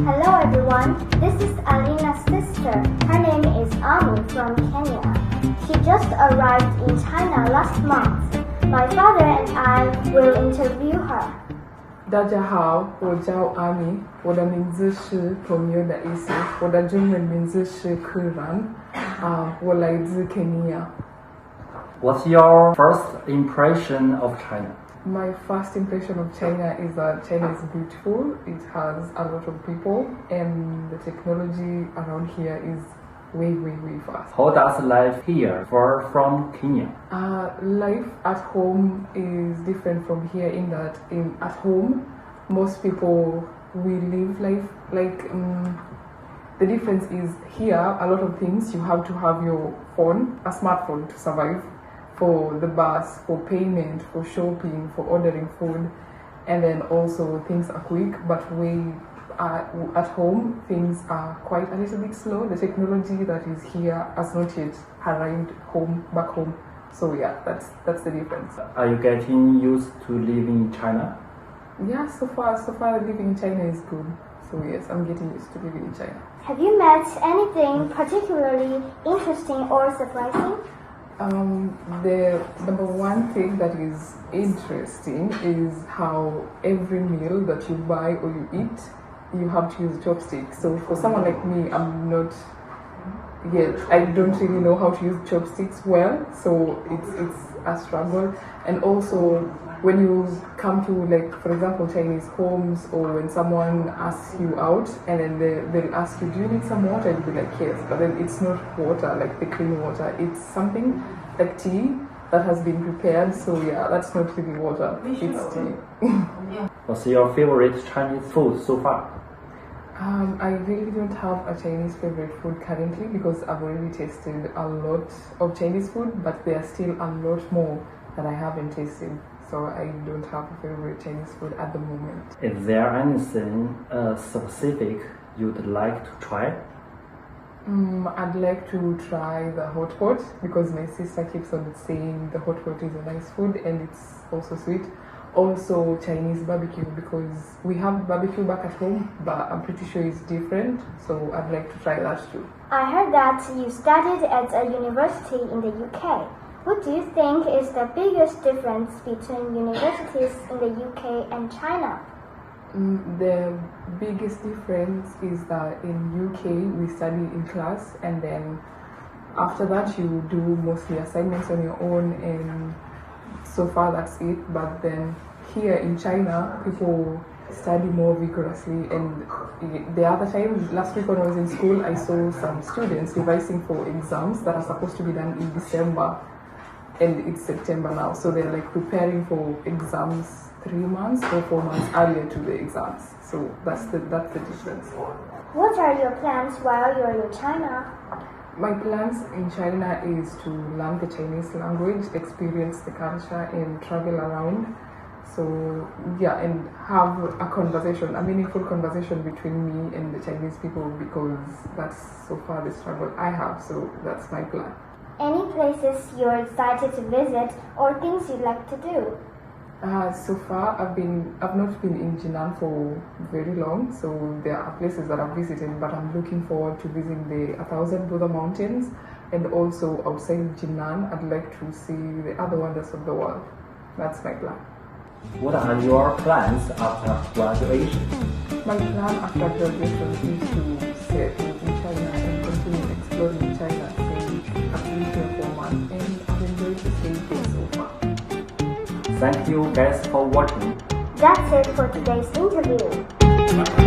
Hello everyone, this is Alina's sister. Her name is Ami from Kenya. She just arrived in China last month. My father and I will interview her. 大家好，我叫阿米，我的名字是朋友的意思，我的中文名字是可然，我来自 What's your first impression of China? My first impression of China is that China is beautiful. It has a lot of people, and the technology around here is way fast. How does life here differ from Kenya? Life at home is different from here in that at home, most people we live life like the difference is here a lot of things you have to have your phone, a smartphone to survive. For the bus, for payment, for shopping, for ordering food, and then also things are quick, but at home things are quite a little bit slow. The technology that is here has not yet arrived back home. So yeah, that's the difference. Are you getting used to living in China? Yeah, so far living in China is good. So yes, I'm getting used to living in China. Have you met anything particularly interesting or surprising? The number one thing that is interesting is how every meal that you buy or you eat, you have to use chopsticks. So for someone like me, I don't really know how to use chopsticks well, so it's a struggle. And also when you come to, like, for example, Chinese homes, or when someone asks you out and then they'll ask you, do you need some water? You'll be like, yes, but then it's not water, like the clean water. It's something like tea that has been prepared. So yeah, that's not really water, it's tea. What's your favorite Chinese food so far? I really don't have a Chinese favorite food currently because I've already tasted a lot of Chinese food, but there are still a lot more that I haven't tasted. So I don't have a favorite Chinese food at the moment. Is there anything specific you'd like to try? I'd like to try the hot pot because my sister keeps on saying the hot pot is a nice food and it's also sweet. Also Chinese barbecue because we have barbecue back at home, but I'm pretty sure it's different. So I'd like to try that too. I heard that you studied at a university in the UK. What do you think is the biggest difference between universities in the UK and China? The biggest difference is that in UK we study in class, and then after that you do mostly assignments on your own, and so far that's it. But then here in China people study more vigorously, and the other time, last week when I was in school, I saw some students revising for exams that are supposed to be done in December, and it's September now, so they're like preparing for exams 3 months or 4 months earlier to the exams. So that's the difference. What are your plans while you're in China? My plans in China is to learn the Chinese language, experience the culture, and travel around. So yeah, and have a conversation, a meaningful conversation between me and the Chinese people, because that's so far the struggle I have. So that's my plan. Any places you're excited to visit or things you'd like to do? So far I've not been in Jinan for very long, so there are places that I've visited, but I'm looking forward to visiting the 1,000 Buddha mountains, and also outside Jinan I'd like to see the other wonders of the world. That's my plan. What are your plans after graduation? My plan after graduation is to settle in China and continue exploring China since I've been here for a month, and I've enjoyed the stay here so far. Thank you guys for watching. That's it for today's interview.